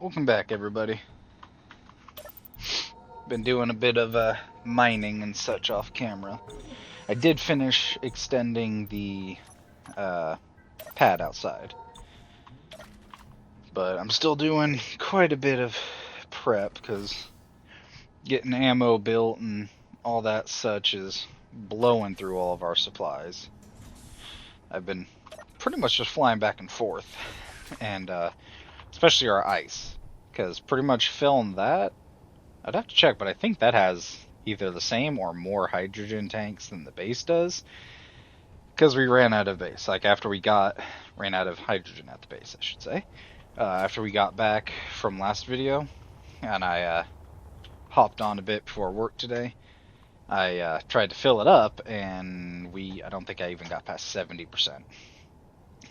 Welcome back, everybody. Been doing a bit of mining and such off camera. I did finish extending the pad outside, but I'm still doing quite a bit of prep because getting ammo built and all that such is blowing through all of our supplies. I've been pretty much just flying back and forth, and especially our ice, because pretty much filling that, I'd have to check, but I think that has either the same or more hydrogen tanks than the base does, because we ran out of base. Like, after we ran out of hydrogen at the base, I should say. After we got back from last video, and I hopped on a bit before work today, I tried to fill it up, and I don't think I even got past 70%.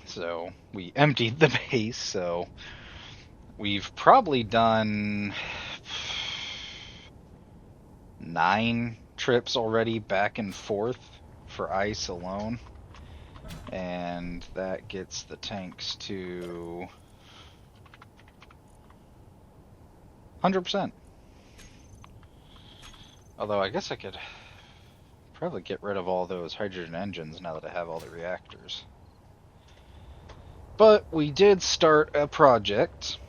So, we emptied the base, so we've probably done 9 trips already back and forth for ice alone, and that gets the tanks to 100%. Although I guess I could probably get rid of all those hydrogen engines now that I have all the reactors. But we did start a project,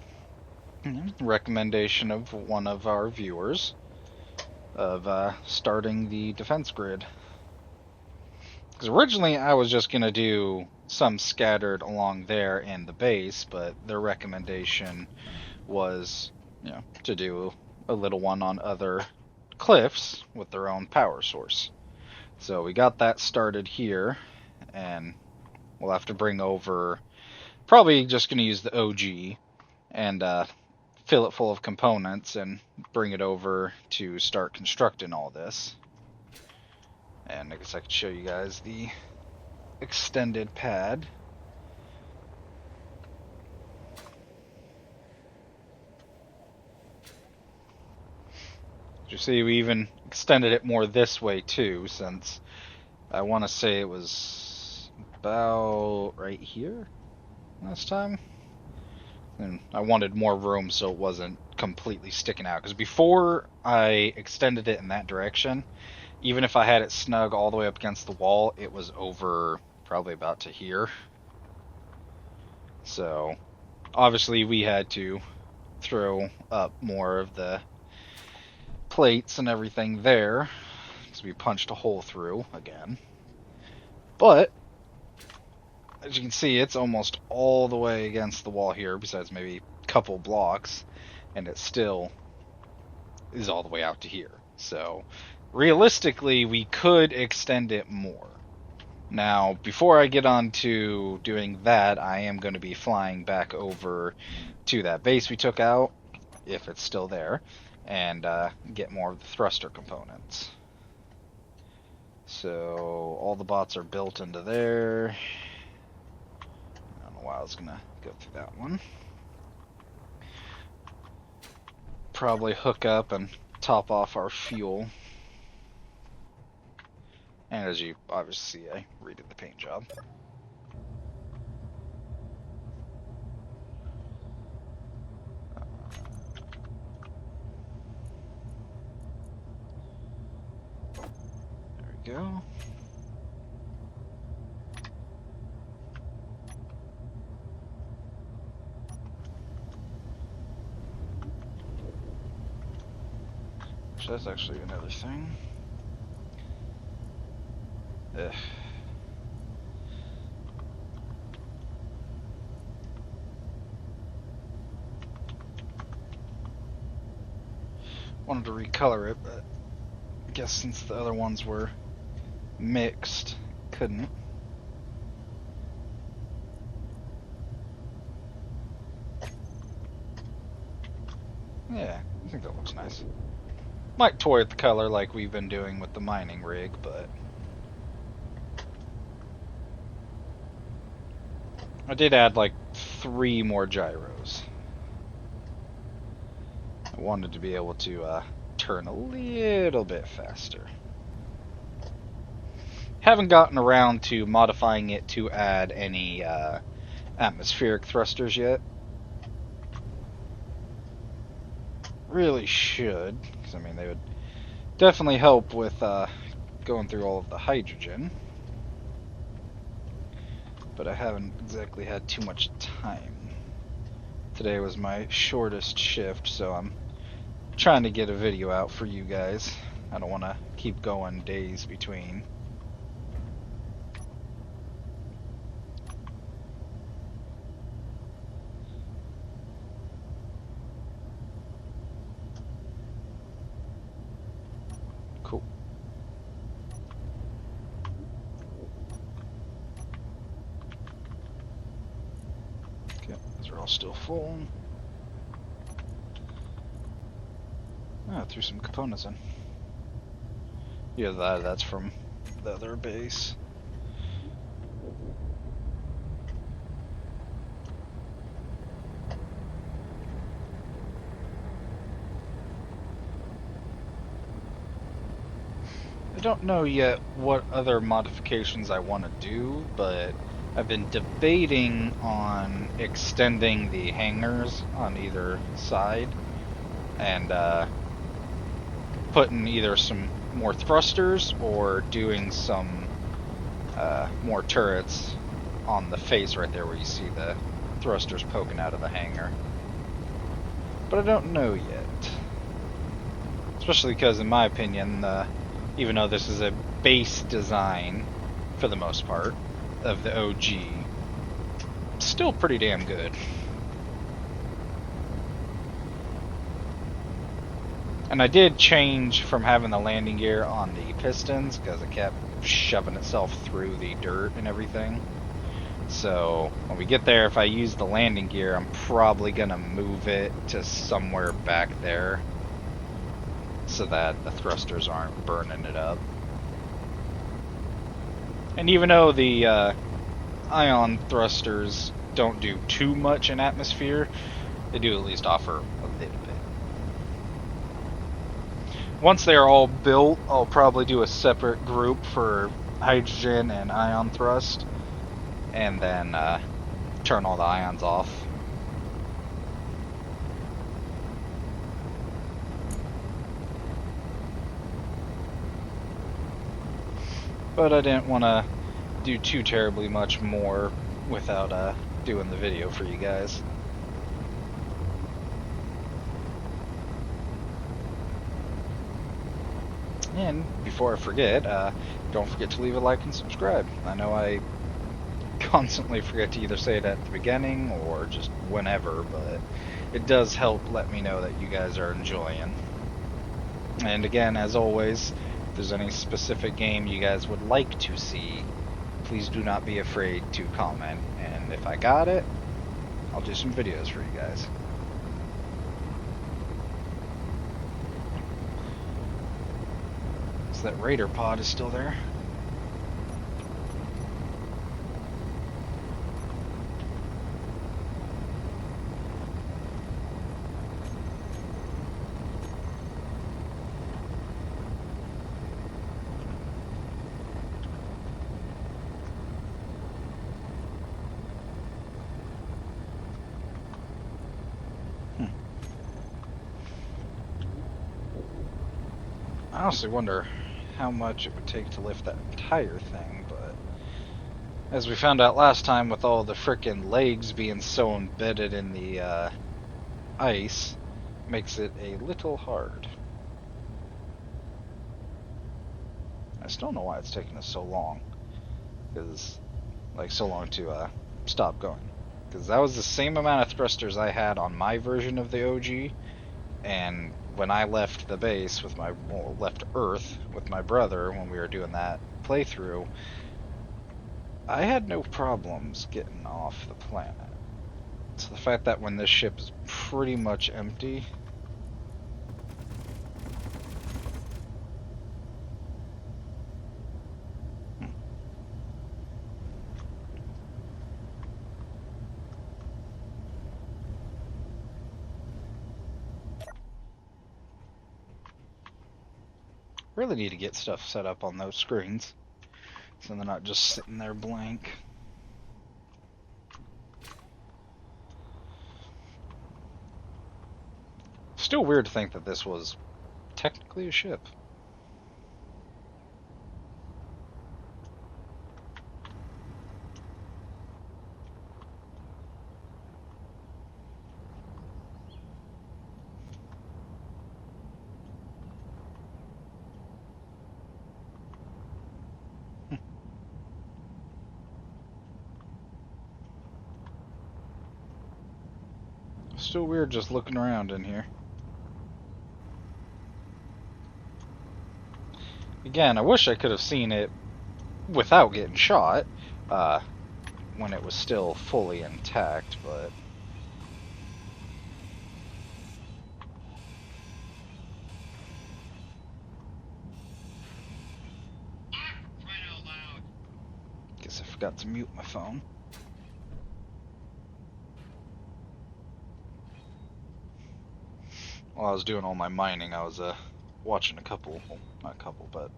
recommendation of one of our viewers, of starting the defense grid. Because originally I was just going to do some scattered along there in the base, but their recommendation was, to do a little one on other cliffs with their own power source. So we got that started here, and we'll have to bring over, probably just going to use the OG and fill it full of components and bring it over to start constructing all this. And I guess I could show you guys the extended pad. As you see, we even extended it more this way too, since I want to say it was about right here last time. And I wanted more room so it wasn't completely sticking out. Because before I extended it in that direction, even if I had it snug all the way up against the wall, it was over probably about to here. So, obviously we had to throw up more of the plates and everything there, because we punched a hole through again. But as you can see, it's almost all the way against the wall here, besides maybe a couple blocks, and it still is all the way out to here. So, realistically, we could extend it more. Now, before I get on to doing that, I am going to be flying back over to that base we took out, if it's still there, and get more of the thruster components. So, all the bots are built into there. I was gonna go through that one. Probably hook up and top off our fuel. And as you obviously see, I redid the paint job. There we go. So that's actually another thing. Ugh. Wanted to recolor it, but I guess since the other ones were mixed, couldn't. Yeah, I think that looks nice. Might toy with the color like we've been doing with the mining rig, but I did add like 3 more gyros. I wanted to be able to turn a little bit faster. Haven't gotten around to modifying it to add any atmospheric thrusters yet. really should, because I mean they would definitely help with going through all of the hydrogen. But I haven't exactly had too much time. Today was my shortest shift, so I'm trying to get a video out for you guys. I don't want to keep going days between. Cool. Okay, these are all still full. Ah, threw some components in. Yeah, that's from the other base. I don't know yet what other modifications I want to do, but I've been debating on extending the hangars on either side and putting either some more thrusters or doing some more turrets on the face right there where you see the thrusters poking out of the hangar. But I don't know yet. Especially because, in my opinion, even though this is a base design, for the most part, of the OG, it's still pretty damn good. And I did change from having the landing gear on the pistons, because it kept shoving itself through the dirt and everything. So, when we get there, if I use the landing gear, I'm probably going to move it to somewhere back there, so that the thrusters aren't burning it up. And even though the ion thrusters don't do too much in atmosphere, they do at least offer a little bit. Once they're all built, I'll probably do a separate group for hydrogen and ion thrust, and then turn all the ions off. But I didn't want to do too terribly much more without doing the video for you guys. And before I forget, don't forget to leave a like and subscribe. I know I constantly forget to either say it at the beginning or just whenever, but it does help let me know that you guys are enjoying. And again, as always, if there's any specific game you guys would like to see, please do not be afraid to comment, and if I got it, I'll do some videos for you guys. So that Raider pod is still there. I honestly wonder how much it would take to lift that entire thing, but as we found out last time with all the frickin' legs being so embedded in the ice, makes it a little hard. I still don't know why it's taking us so long, because so long to stop going, because that was the same amount of thrusters I had on my version of the OG, and when I left the base with left Earth with my brother when we were doing that playthrough, I had no problems getting off the planet. So the fact that when this ship is pretty much empty, really need to get stuff set up on those screens so they're not just sitting there blank. Still weird to think that this was technically a ship. Still weird just looking around in here. Again, I wish I could have seen it without getting shot, when it was still fully intact, but... Guess I forgot to mute my phone. While I was doing all my mining, I was, watching a couple, well, not a couple, but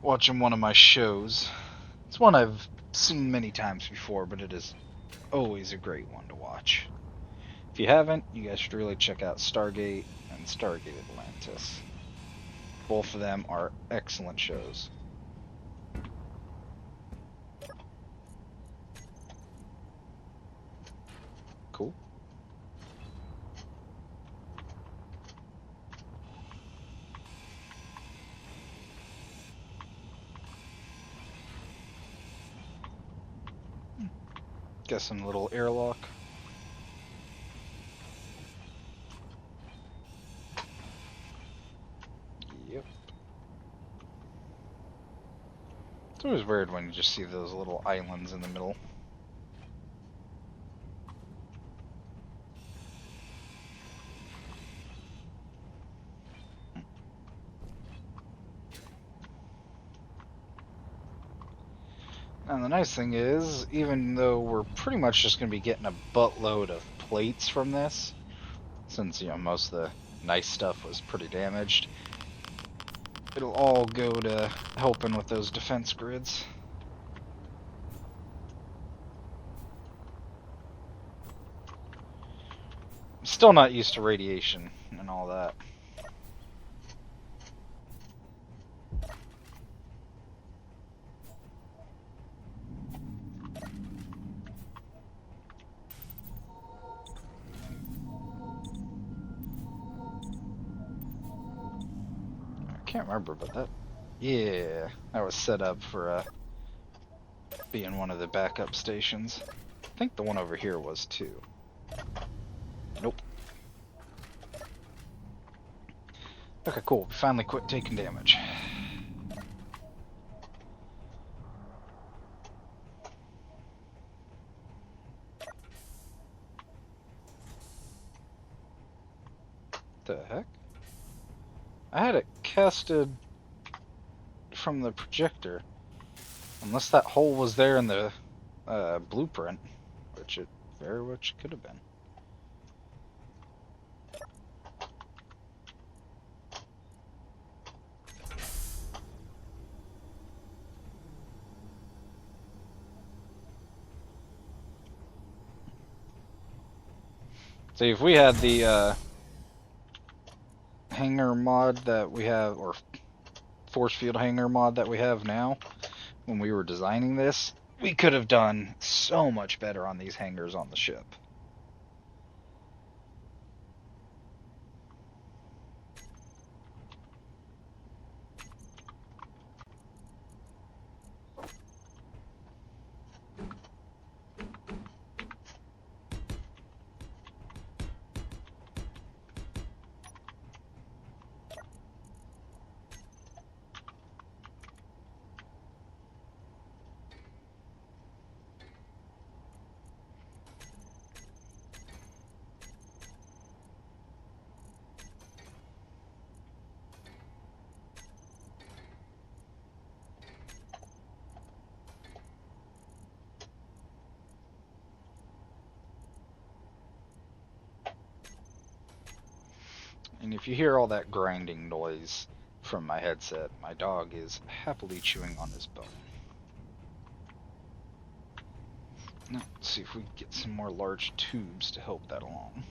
watching one of my shows. It's one I've seen many times before, but it is always a great one to watch. If you haven't, you guys should really check out Stargate and Stargate Atlantis. Both of them are excellent shows. Cool. Guessing a little airlock. Yep. It's always weird when you just see those little islands in the middle. And the nice thing is, even though we're pretty much just going to be getting a buttload of plates from this, since, you know, most of the nice stuff was pretty damaged, it'll all go to helping with those defense grids. I'm still not used to radiation and all that. I can't remember, but that was set up for being one of the backup stations. I think the one over here was too. Nope. Okay, cool. Finally quit taking damage. The heck? I had it casted from the projector. Unless that hole was there in the blueprint, which it very much could have been. See, if we had the hangar mod that we have, or force field hangar mod that we have now, when we were designing this, we could have done so much better on these hangars on the ship. And if you hear all that grinding noise from my headset, my dog is happily chewing on his bone. Now, let's see if we can get some more large tubes to help that along.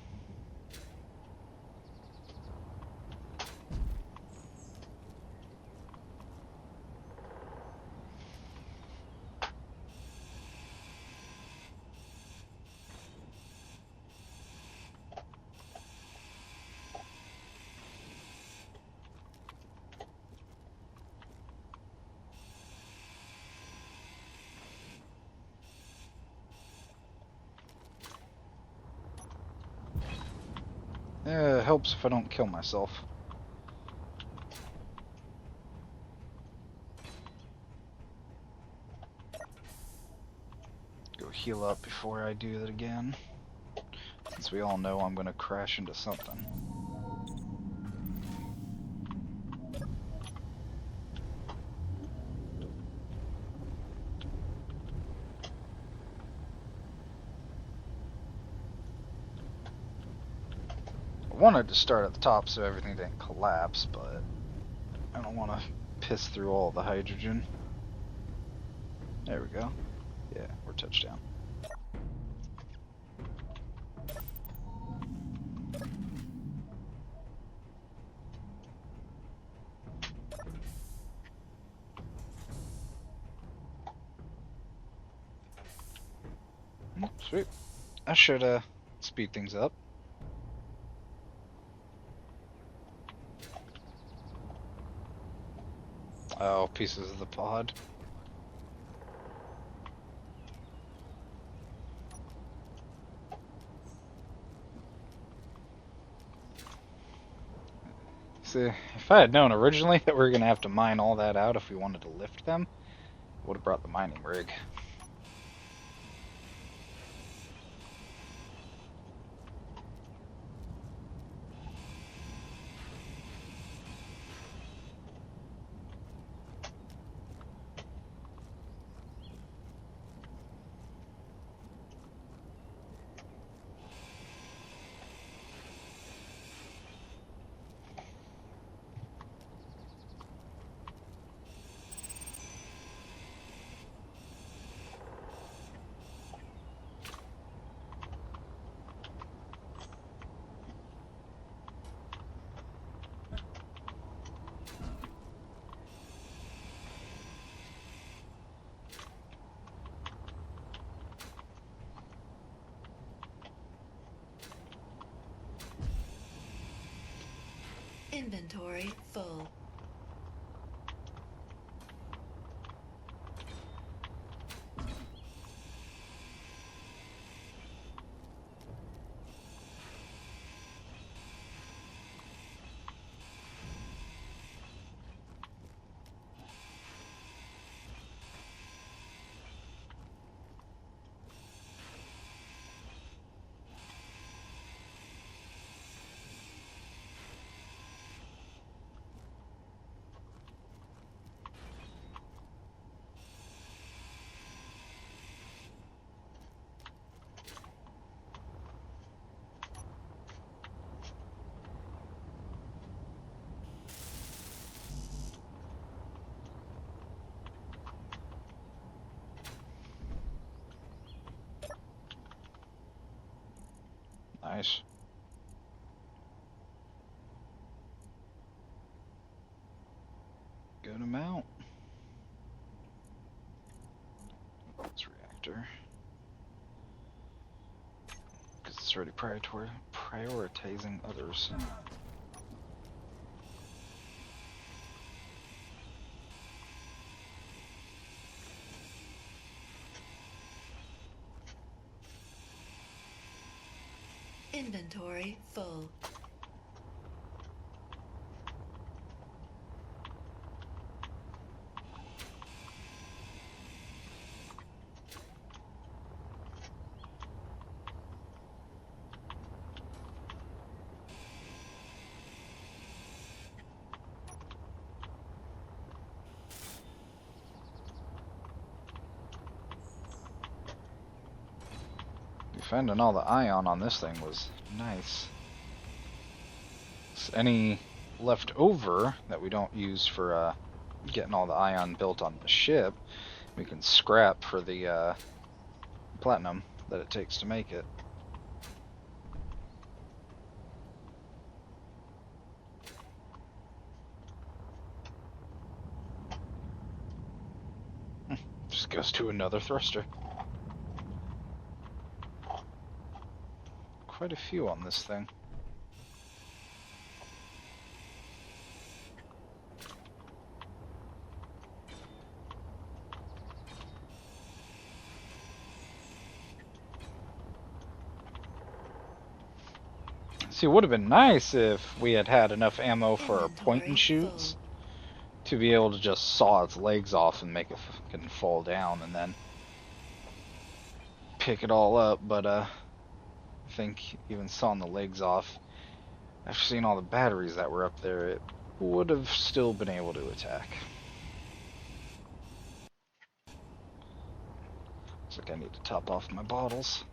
Yeah, it helps if I don't kill myself. Go heal up before I do that again, since we all know I'm gonna crash into something. I wanted to start at the top so everything didn't collapse, but I don't want to piss through all the hydrogen. There we go. Yeah, we're touchdown. Sweet. I should speed things up. Oh, pieces of the pod. See, if I had known originally that we were gonna have to mine all that out if we wanted to lift them, I would have brought the mining rig. Inventory full. Nice. Good amount. This reactor. Because it's already prioritizing others. Inventory full. Defending all the ion on this thing was nice. Any left over that we don't use for getting all the ion built on the ship, we can scrap for the platinum that it takes to make it. Just goes to another thruster. Quite a few on this thing. See, it would have been nice if we had had enough ammo for our point and Inventory shoots full. to be able to just saw its legs off and make it fucking fall down and then pick it all up. But I think even sawing the legs off, after seeing all the batteries that were up there, it would have still been able to attack. Looks like I need to top off my bottles.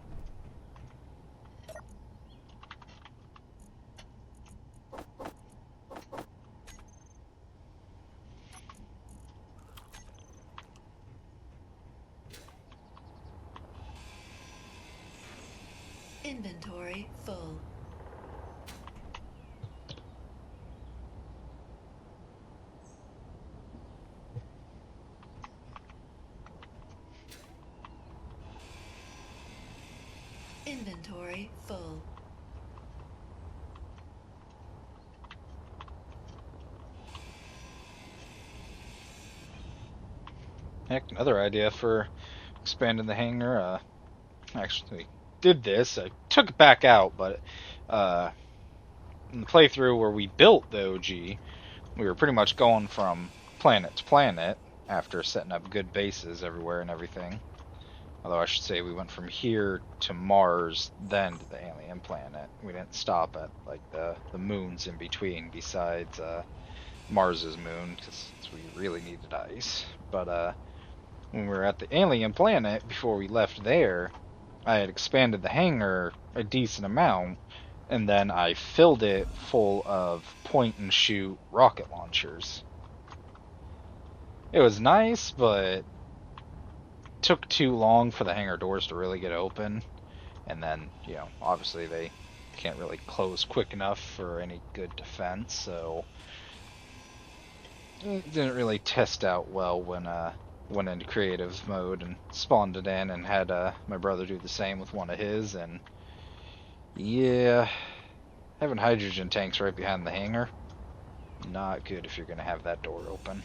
Inventory full. Inventory full. Heck, another idea for expanding the hangar. Actually did this. I took it back out, but in the playthrough where we built the OG, we were pretty much going from planet to planet after setting up good bases everywhere and everything. Although I should say we went from here to Mars, then to the alien planet. We didn't stop at like the moons in between, besides Mars's moon, because we really needed ice. But when we were at the alien planet, before we left there, I had expanded the hangar a decent amount, and then I filled it full of point and shoot rocket launchers. It was nice, but took too long for the hangar doors to really get open, and then, you know, obviously they can't really close quick enough for any good defense, so it didn't really test out well when went into creative mode and spawned it in and had my brother do the same with one of his, and yeah, having hydrogen tanks right behind the hangar, not good if you're gonna have that door open.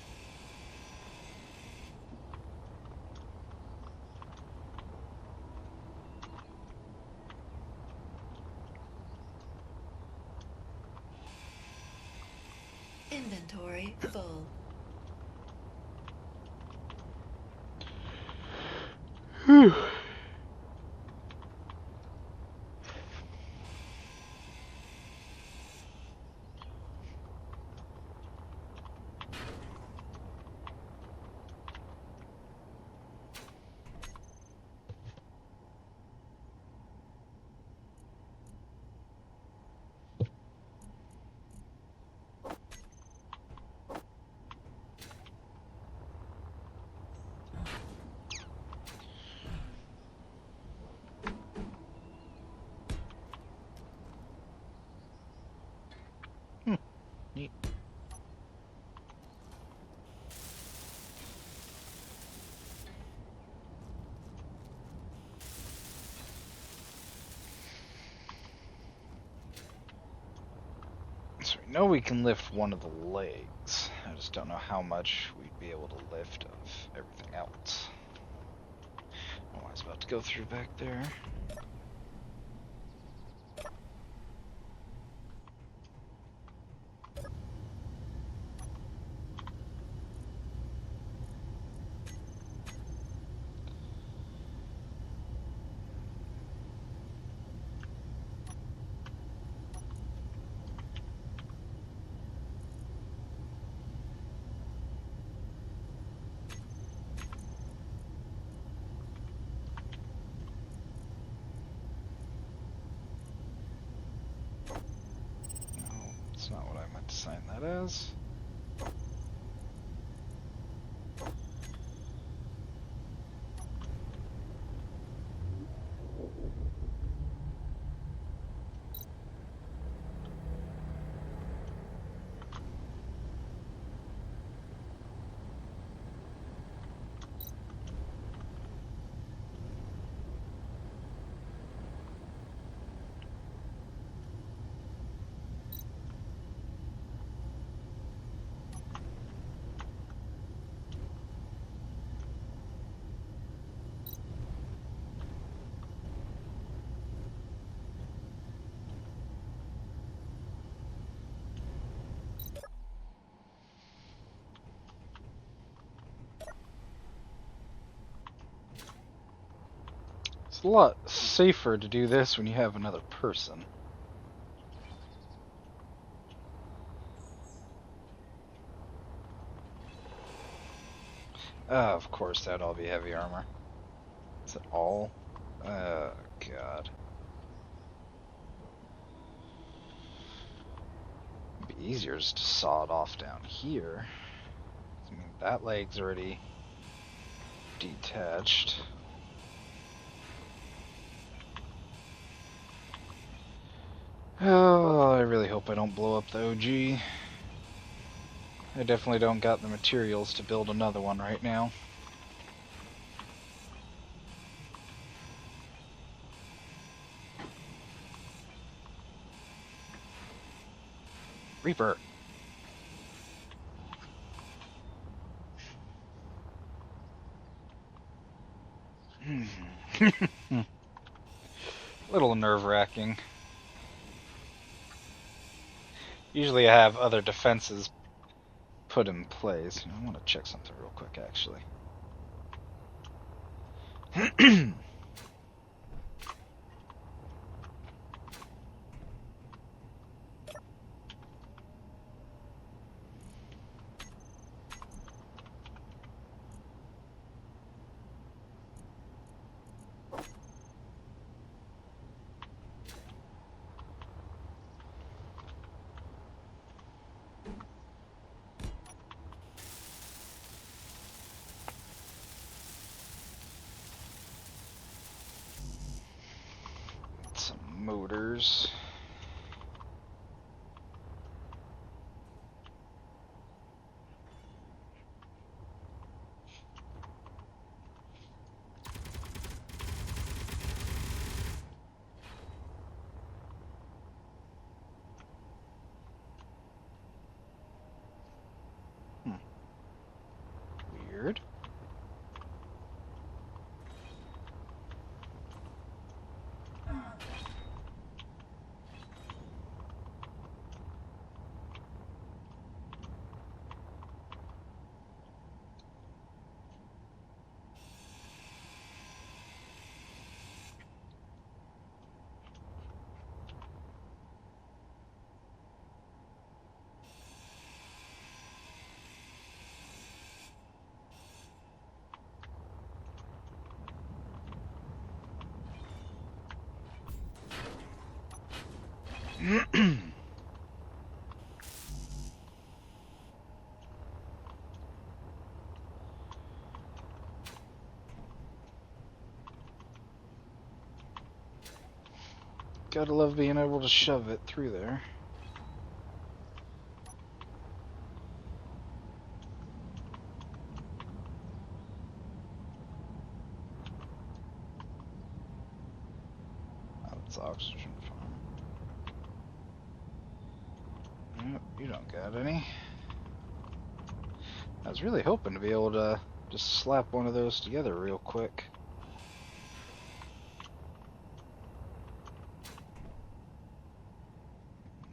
Inventory full. Whew. Neat. So we know we can lift one of the legs. I just don't know how much we'd be able to lift of everything else. Oh, I was about to go through back there. No, it's not what I meant to sign that as. It's a lot safer to do this when you have another person. Of course, that'd all be heavy armor. Is it all? Oh, God. It'd be easier just to saw it off down here. I mean, that leg's already detached. Oh, I really hope I don't blow up the OG. I definitely don't got the materials to build another one right now. Reaper! A little nerve-wracking. Usually I have other defenses put in place. I want to check something real quick, actually. Some motors. Weird. Gotta love being able to shove it through there. That's oxygen farm. Yep, you don't got any. I was really hoping to be able to just slap one of those together real quick.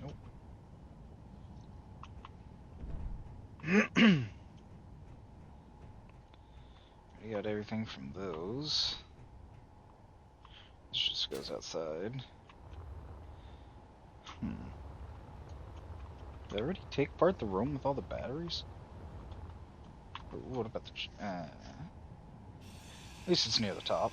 Nope. We got everything from those. This just goes outside. Did I already take apart the room with all the batteries? Or what about the... at least it's near the top.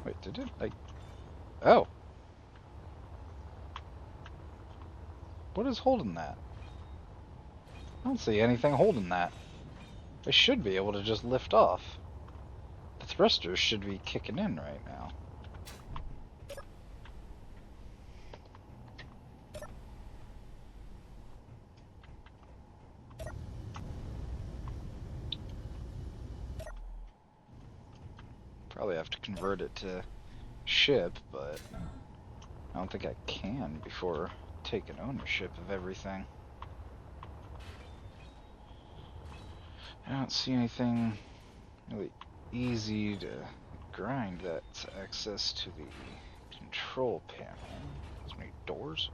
Wait, did it? Like... Oh. What is holding that? I don't see anything holding that. I should be able to just lift off. The thrusters should be kicking in right now. Probably have to convert it to ship, but I don't think I can before taking ownership of everything. I don't see anything really easy to grind that's access to the control panel. There's many doors.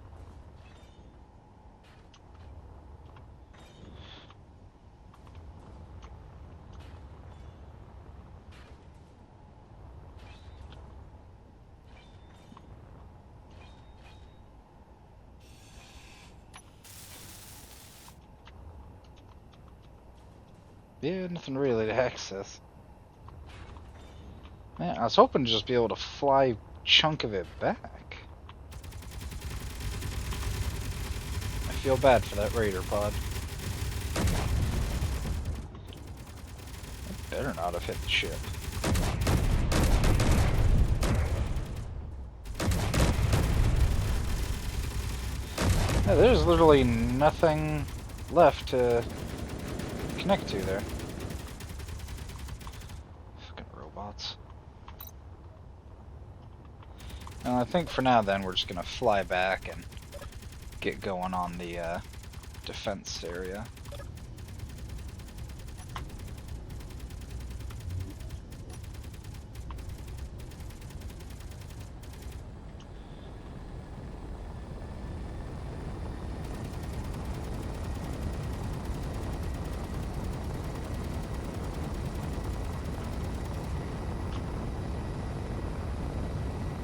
Yeah, nothing really to access. Man, I was hoping to just be able to fly a chunk of it back. I feel bad for that raider pod. It better not have hit the ship. Yeah, there's literally nothing left to connect to there. Fucking robots. I think for now then we're just gonna fly back and get going on the defense area.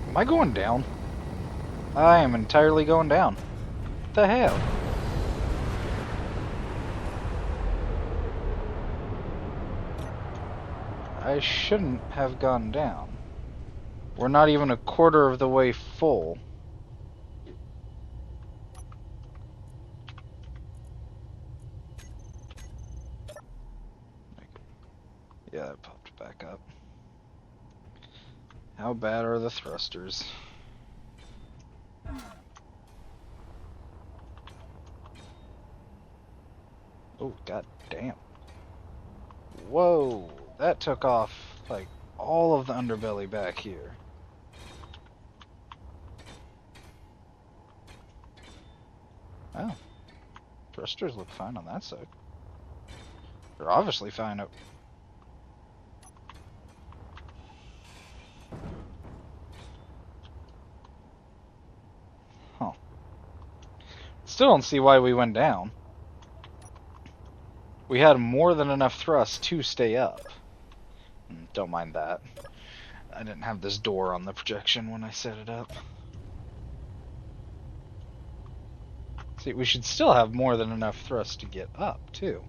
Am I going down? I am entirely going down. What the hell? I shouldn't have gone down. We're not even a quarter of the way full. Yeah, that popped back up. How bad are the thrusters? Oh, god damn. Whoa, that took off like all of the underbelly back here. Oh, thrusters look fine on that side. They're obviously fine up. Huh. Still don't see why we went down. We had more than enough thrust to stay up. Don't mind that. I didn't have this door on the projection when I set it up. See, we should still have more than enough thrust to get up, too.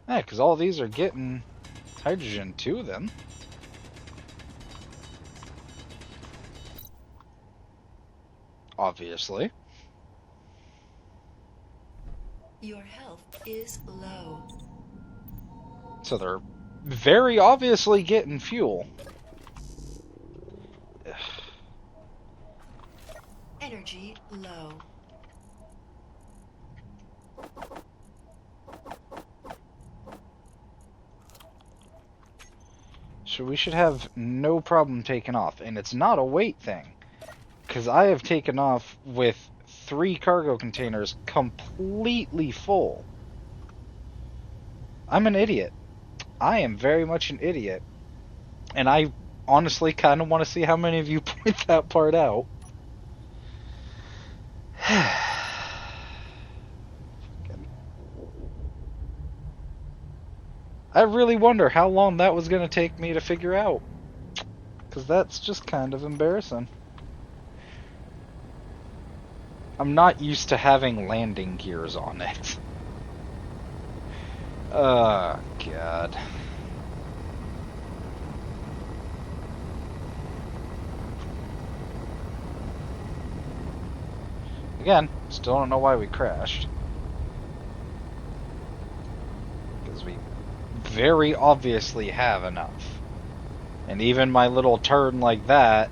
Yeah, because all these are getting hydrogen too, then. Obviously. Your health is low. So they're very obviously getting fuel. Energy low. So we should have no problem taking off. And it's not a weight thing. Because I have taken off with 3 cargo containers completely full. I'm an idiot. I am very much an idiot. And I honestly kind of want to see how many of you point that part out. I really wonder how long that was going to take me to figure out. Because that's just kind of embarrassing. I'm not used to having landing gears on it. Oh, God. Again, still don't know why we crashed. very obviously have enough. And even my little turn like that,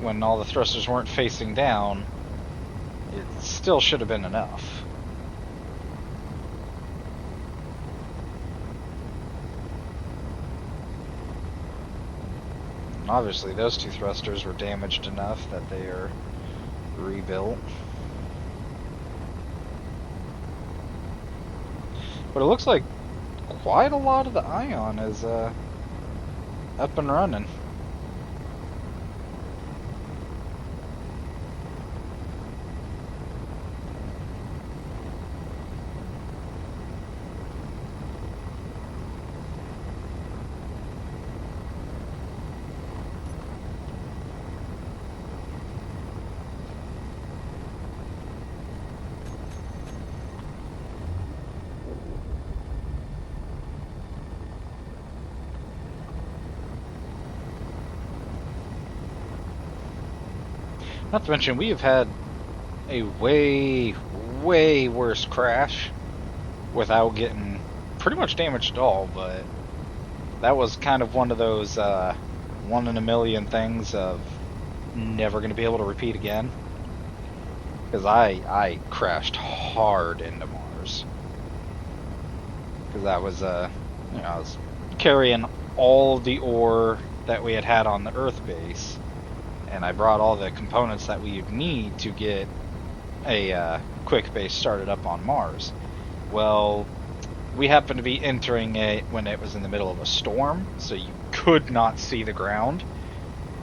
when all the thrusters weren't facing down, it still should have been enough. And obviously those two thrusters were damaged enough that they are rebuilt. But it looks like quite a lot of the Ion is up and running. Not to mention, we have had a way, way worse crash without getting pretty much damaged at all, but that was kind of one of those one in a million things of never going to be able to repeat again. Because I crashed hard into Mars. Because that was, I was carrying all of the ore that we had on the Earth base, and I brought all the components that we would need to get a quick base started up on Mars. Well, we happened to be entering it when it was in the middle of a storm, so you could not see the ground.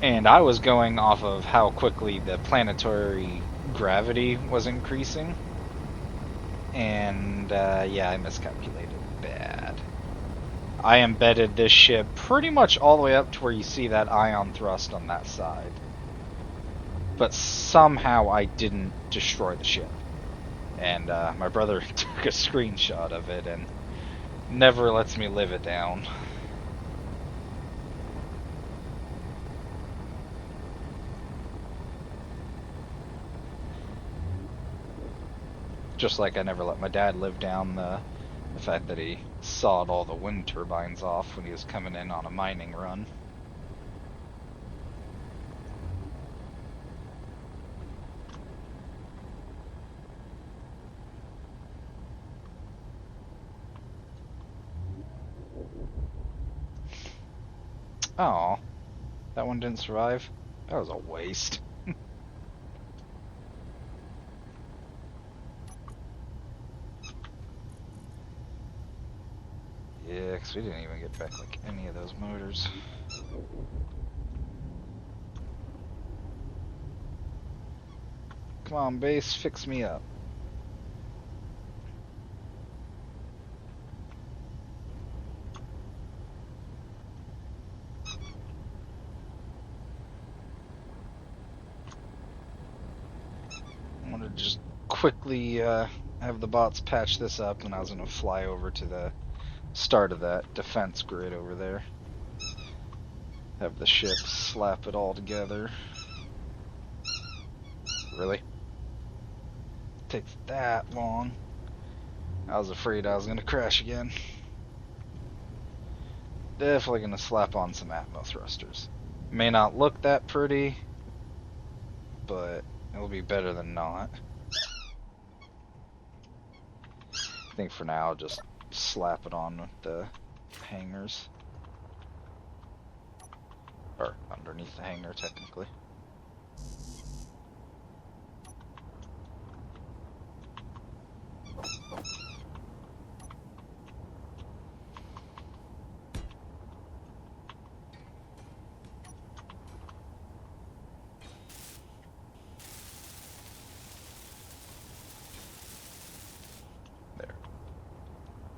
And I was going off of how quickly the planetary gravity was increasing. And, yeah, I miscalculated bad. I embedded this ship pretty much all the way up to where you see that ion thrust on that side. But somehow I didn't destroy the ship. And my brother took a screenshot of it and never lets me live it down. Just like I never let my dad live down the fact that he sawed all the wind turbines off when he was coming in on a mining run. Oh, that one didn't survive? That was a waste. Yeah, because we didn't even get back like any of those motors. Come on, base, fix me up. I want to just quickly have the bots patch this up, and I was going to fly over to the start of that defense grid over there. Have the ship slap it all together. Really? Takes that long. I was afraid I was going to crash again. Definitely going to slap on some Atmo thrusters. May not look that pretty, but it'll be better than not. I think for now I'll just slap it on with the hangers. Or underneath the hanger, technically.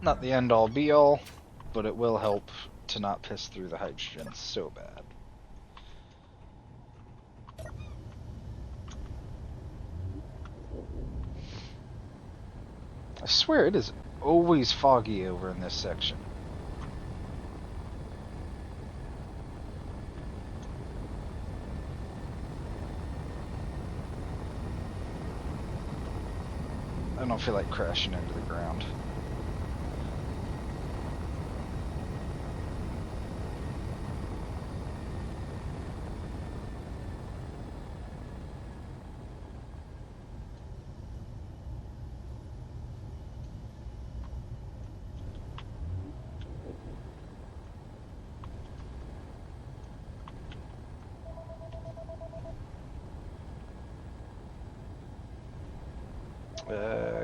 Not the end all be all, but it will help to not piss through the hydrogen so bad. I swear it is always foggy over in this section. I don't feel like crashing into the ground.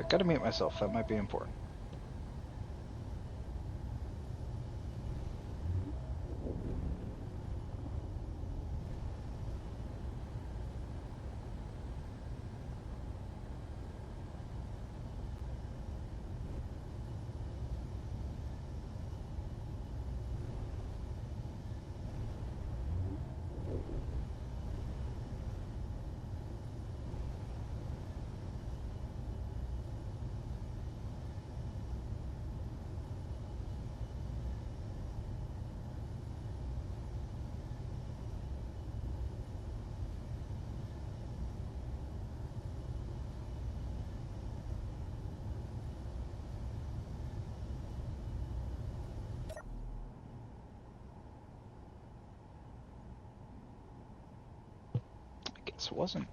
Gotta mute myself. That might be important. I guess it wasn't.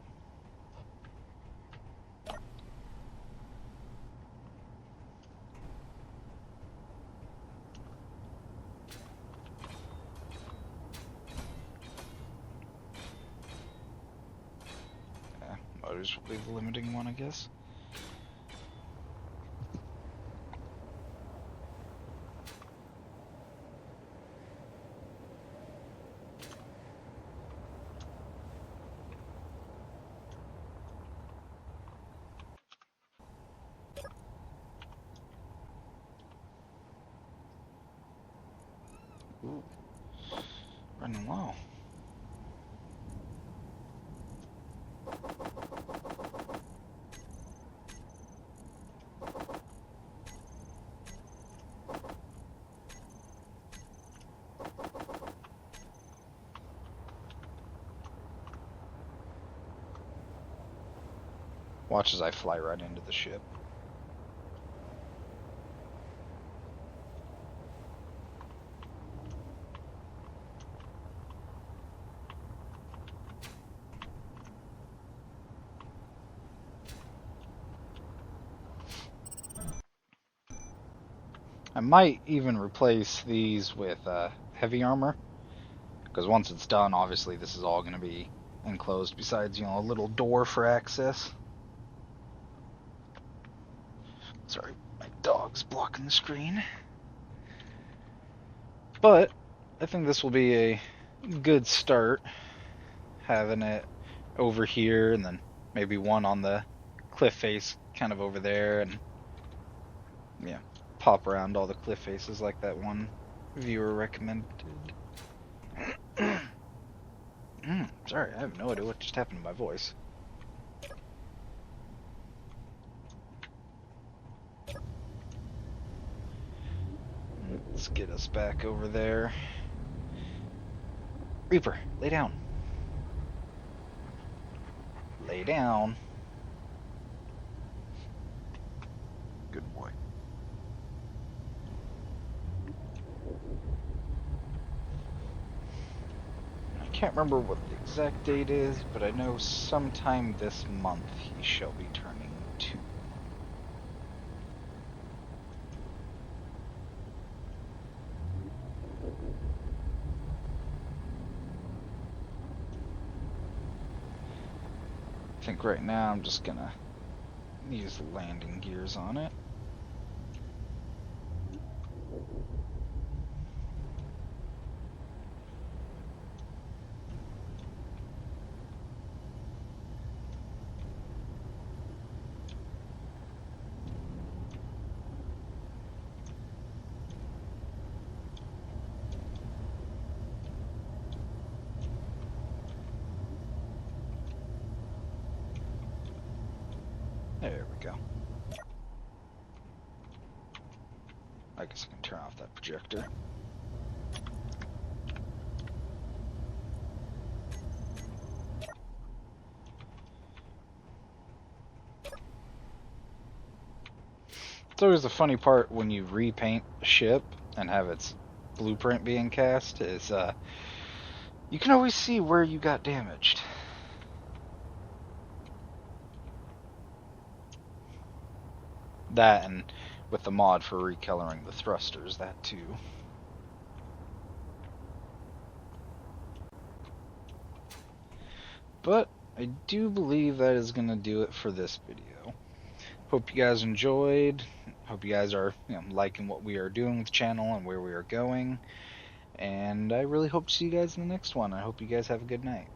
Motors will be the limiting one, I guess. Ooh. Running low. Watch as I fly right into the ship. I might even replace these with heavy armor, because once it's done, obviously this is all going to be enclosed, besides, you know, a little door for access. Sorry, my dog's blocking the screen. But I think this will be a good start, having it over here, and then maybe one on the cliff face kind of over there, and yeah, pop around all the cliff faces like that one viewer recommended. Sorry, I have no idea what just happened to my voice. Let's get us back over there. Reaper, lay down. Lay down. Good boy. I can't remember what the exact date is, but I know sometime this month he shall be turning 2. I think right now I'm just gonna use the landing gears on it. There we go. I guess I can turn off that projector. It's always the funny part when you repaint a ship and have its blueprint being cast is you can always see where you got damaged. That, and with the mod for recoloring the thrusters, that too. But I do believe that is going to do it for this video. Hope you guys enjoyed. Hope you guys are liking what we are doing with the channel and where we are going. And I really hope to see you guys in the next one. I hope you guys have a good night.